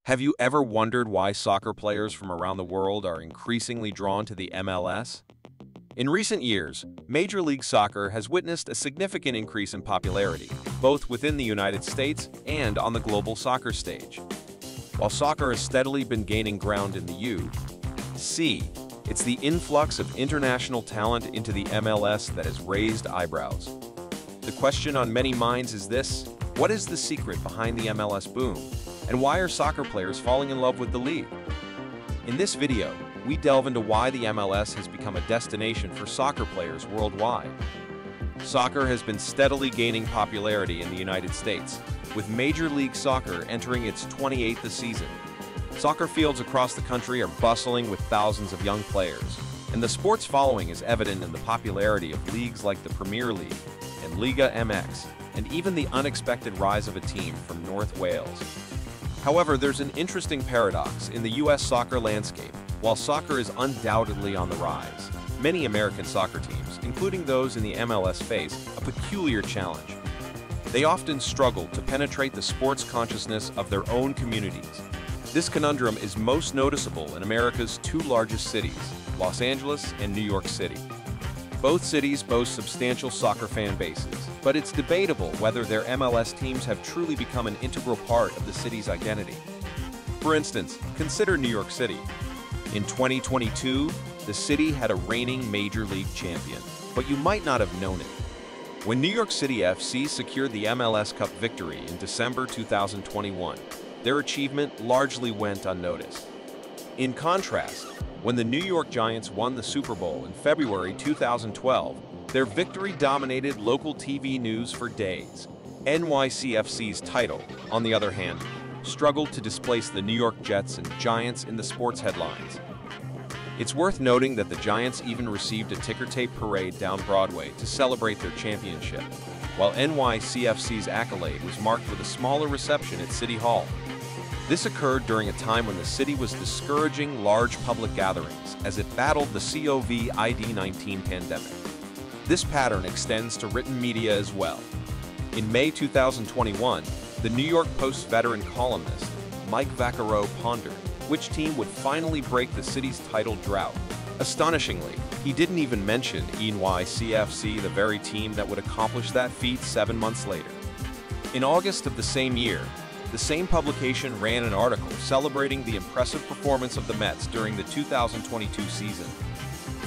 Have you ever wondered why soccer players from around the world are increasingly drawn to the MLS? In recent years, Major League Soccer has witnessed a significant increase in popularity, both within the United States and on the global soccer stage. While soccer has steadily been gaining ground in the U.S., it's the influx of international talent into the MLS that has raised eyebrows. The question on many minds is this: what is the secret behind the MLS boom? And why are soccer players falling in love with the league? In this video, we delve into why the MLS has become a destination for soccer players worldwide. Soccer has been steadily gaining popularity in the United States, with Major League Soccer entering its 28th season. Soccer fields across the country are bustling with thousands of young players, and the sport's following is evident in the popularity of leagues like the Premier League and Liga MX, and even the unexpected rise of a team from North Wales. However, there's an interesting paradox in the U.S. soccer landscape. While soccer is undoubtedly on the rise, many American soccer teams, including those in the MLS, face a peculiar challenge. They often struggle to penetrate the sports consciousness of their own communities. This conundrum is most noticeable in America's two largest cities, Los Angeles and New York City. Both cities boast substantial soccer fan bases, but it's debatable whether their MLS teams have truly become an integral part of the city's identity. For instance, consider New York City. In 2022, the city had a reigning Major League champion, but you might not have known it. When New York City FC secured the MLS Cup victory in December 2021, their achievement largely went unnoticed. In contrast, when the New York Giants won the Super Bowl in February 2012, their victory dominated local TV news for days. NYCFC's title, on the other hand, struggled to displace the New York Jets and Giants in the sports headlines. It's worth noting that the Giants even received a ticker tape parade down Broadway to celebrate their championship, while NYCFC's accolade was marked with a smaller reception at City Hall. This occurred during a time when the city was discouraging large public gatherings as it battled the COVID-19 pandemic. This pattern extends to written media as well. In May 2021, the New York Post veteran columnist Mike Vaccaro pondered which team would finally break the city's title drought. Astonishingly, he didn't even mention NYCFC, the very team that would accomplish that feat 7 months later. In August of the same year, the same publication ran an article celebrating the impressive performance of the Mets during the 2022 season.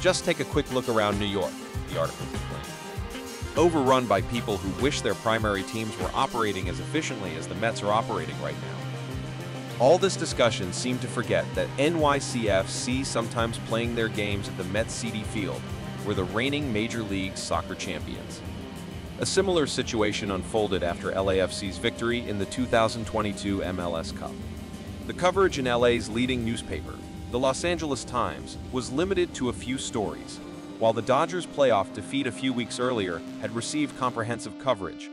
Just take a quick look around New York, the article complained. Overrun by people who wish their primary teams were operating as efficiently as the Mets are operating right now. All this discussion seemed to forget that NYCFC, sometimes playing their games at the Mets CD Field, were the reigning Major League Soccer champions. A similar situation unfolded after LAFC's victory in the 2022 MLS Cup. The coverage in LA's leading newspaper, the Los Angeles Times, was limited to a few stories, while the Dodgers' playoff defeat a few weeks earlier had received comprehensive coverage.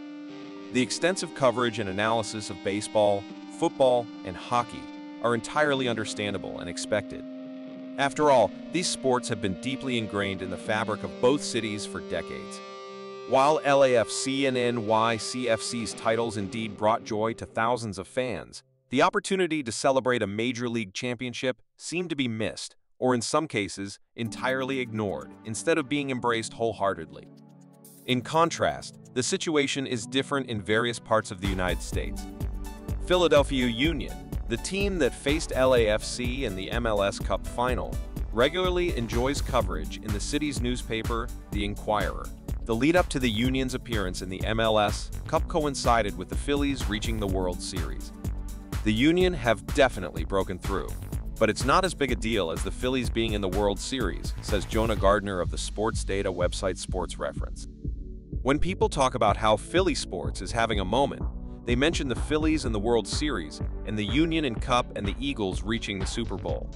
The extensive coverage and analysis of baseball, football, and hockey are entirely understandable and expected. After all, these sports have been deeply ingrained in the fabric of both cities for decades. While LAFC and NYCFC's titles indeed brought joy to thousands of fans, the opportunity to celebrate a Major League championship seemed to be missed, or in some cases, entirely ignored, instead of being embraced wholeheartedly. In contrast, the situation is different in various parts of the United States. Philadelphia Union, the team that faced LAFC in the MLS Cup final, regularly enjoys coverage in the city's newspaper, The Inquirer. The lead-up to the Union's appearance in the MLS Cup coincided with the Phillies reaching the World Series. The Union have definitely broken through, but it's not as big a deal as the Phillies being in the World Series, says Jonah Gardner of the sports data website Sports Reference. When people talk about how Philly sports is having a moment, they mention the Phillies in the World Series and the Union in Cup and the Eagles reaching the Super Bowl.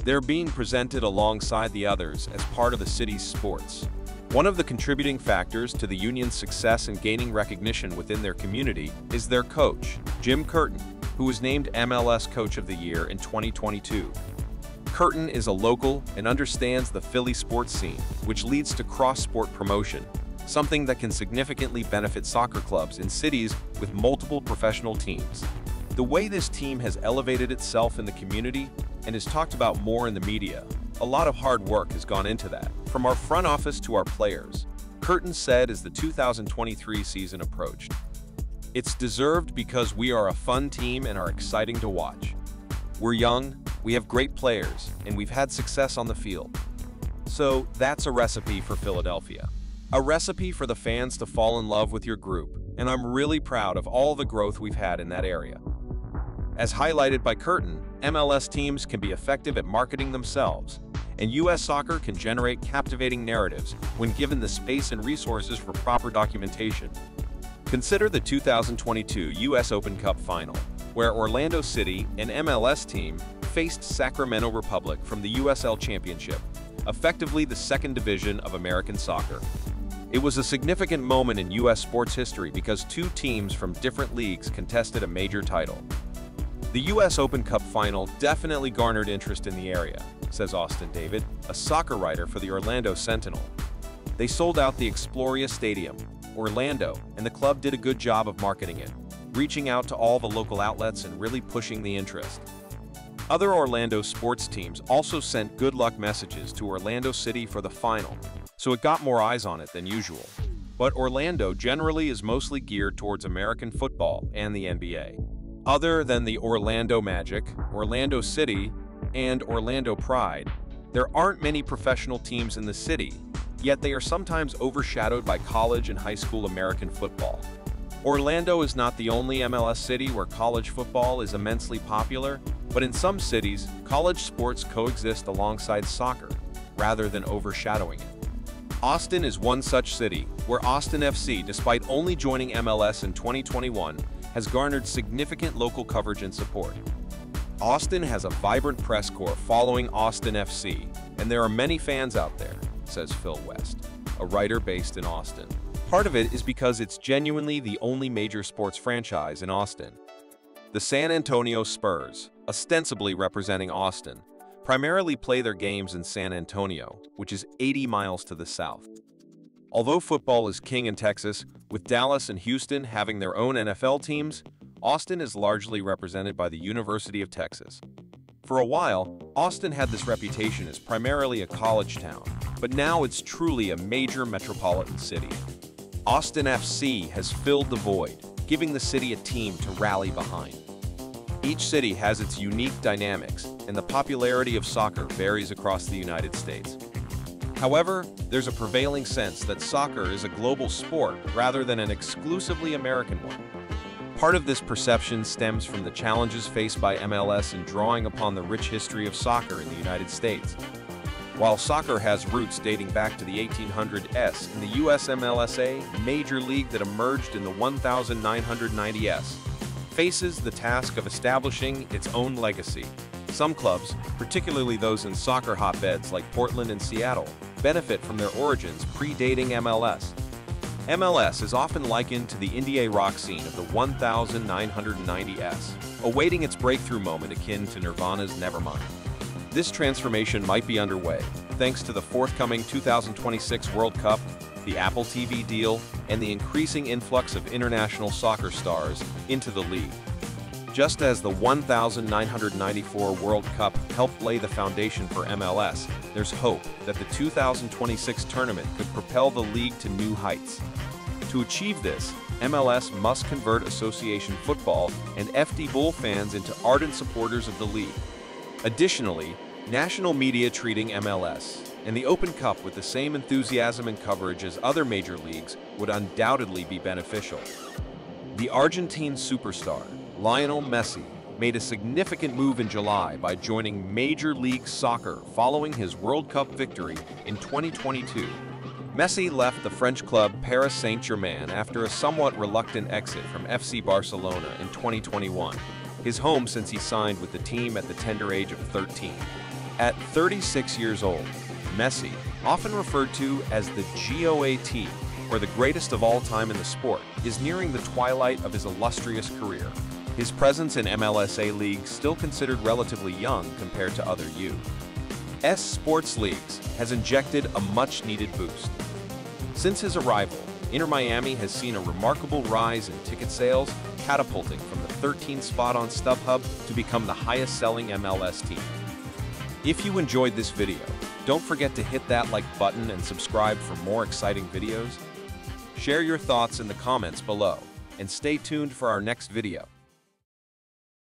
They're being presented alongside the others as part of the city's sports. One of the contributing factors to the Union's success in gaining recognition within their community is their coach, Jim Curtin, who was named MLS Coach of the Year in 2022. Curtin is a local and understands the Philly sports scene, which leads to cross-sport promotion, something that can significantly benefit soccer clubs in cities with multiple professional teams. The way this team has elevated itself in the community and is talked about more in the media, a lot of hard work has gone into that. From our front office to our players, Curtin said as the 2023 season approached. It's deserved because we are a fun team and are exciting to watch. We're young, we have great players, and we've had success on the field. So that's a recipe for Philadelphia. A recipe for the fans to fall in love with your group, and I'm really proud of all the growth we've had in that area. As highlighted by Curtin, MLS teams can be effective at marketing themselves, and U.S. soccer can generate captivating narratives when given the space and resources for proper documentation. Consider the 2022 U.S. Open Cup Final, where Orlando City, an MLS team, faced Sacramento Republic from the USL Championship, effectively the second division of American soccer. It was a significant moment in U.S. sports history because two teams from different leagues contested a major title. The U.S. Open Cup Final definitely garnered interest in the area, says Austin David, a soccer writer for the Orlando Sentinel. They sold out the Exploria Stadium, Orlando, and the club did a good job of marketing it, reaching out to all the local outlets and really pushing the interest. Other Orlando sports teams also sent good luck messages to Orlando City for the final, so it got more eyes on it than usual. But Orlando generally is mostly geared towards American football and the NBA. Other than the Orlando Magic, Orlando City, and Orlando Pride, there aren't many professional teams in the city, yet they are sometimes overshadowed by college and high school American football. Orlando is not the only MLS city where college football is immensely popular, but in some cities, college sports coexist alongside soccer, rather than overshadowing it. Austin is one such city, where Austin FC, despite only joining MLS in 2021, has garnered significant local coverage and support. Austin has a vibrant press corps following Austin FC, and there are many fans out there, says Phil West, a writer based in Austin. Part of it is because it's genuinely the only major sports franchise in Austin. The San Antonio Spurs, ostensibly representing Austin, primarily play their games in San Antonio, which is 80 miles to the south. Although football is king in Texas, with Dallas and Houston having their own NFL teams, Austin is largely represented by the University of Texas. For a while, Austin had this reputation as primarily a college town, but now it's truly a major metropolitan city. Austin FC has filled the void, giving the city a team to rally behind. Each city has its unique dynamics, and the popularity of soccer varies across the United States. However, there's a prevailing sense that soccer is a global sport rather than an exclusively American one. Part of this perception stems from the challenges faced by MLS in drawing upon the rich history of soccer in the United States. While soccer has roots dating back to the 1800s in the US MLSA, major league that emerged in the 1990s, faces the task of establishing its own legacy. Some clubs, particularly those in soccer hotbeds like Portland and Seattle, benefit from their origins predating MLS. MLS is often likened to the indie rock scene of the 1990s, awaiting its breakthrough moment akin to Nirvana's Nevermind. This transformation might be underway, thanks to the forthcoming 2026 World Cup, the Apple TV deal, and the increasing influx of international soccer stars into the league. Just as the 1994 World Cup helped lay the foundation for MLS, there's hope that the 2026 tournament could propel the league to new heights. To achieve this, MLS must convert association football and FD Bull fans into ardent supporters of the league. Additionally, national media treating MLS and the Open Cup with the same enthusiasm and coverage as other major leagues would undoubtedly be beneficial. The Argentine superstar, Lionel Messi, made a significant move in July by joining Major League Soccer following his World Cup victory in 2022. Messi left the French club Paris Saint-Germain after a somewhat reluctant exit from FC Barcelona in 2021, his home since he signed with the team at the tender age of 13. At 36 years old, Messi, often referred to as the GOAT, or the greatest of all time in the sport, is nearing the twilight of his illustrious career. His presence in MLSA leagues, still considered relatively young compared to other U.S. sports leagues, has injected a much-needed boost. Since his arrival, Inter Miami has seen a remarkable rise in ticket sales, catapulting from the 13th spot on StubHub to become the highest-selling MLS team. If you enjoyed this video, don't forget to hit that like button and subscribe for more exciting videos. Share your thoughts in the comments below, and stay tuned for our next video.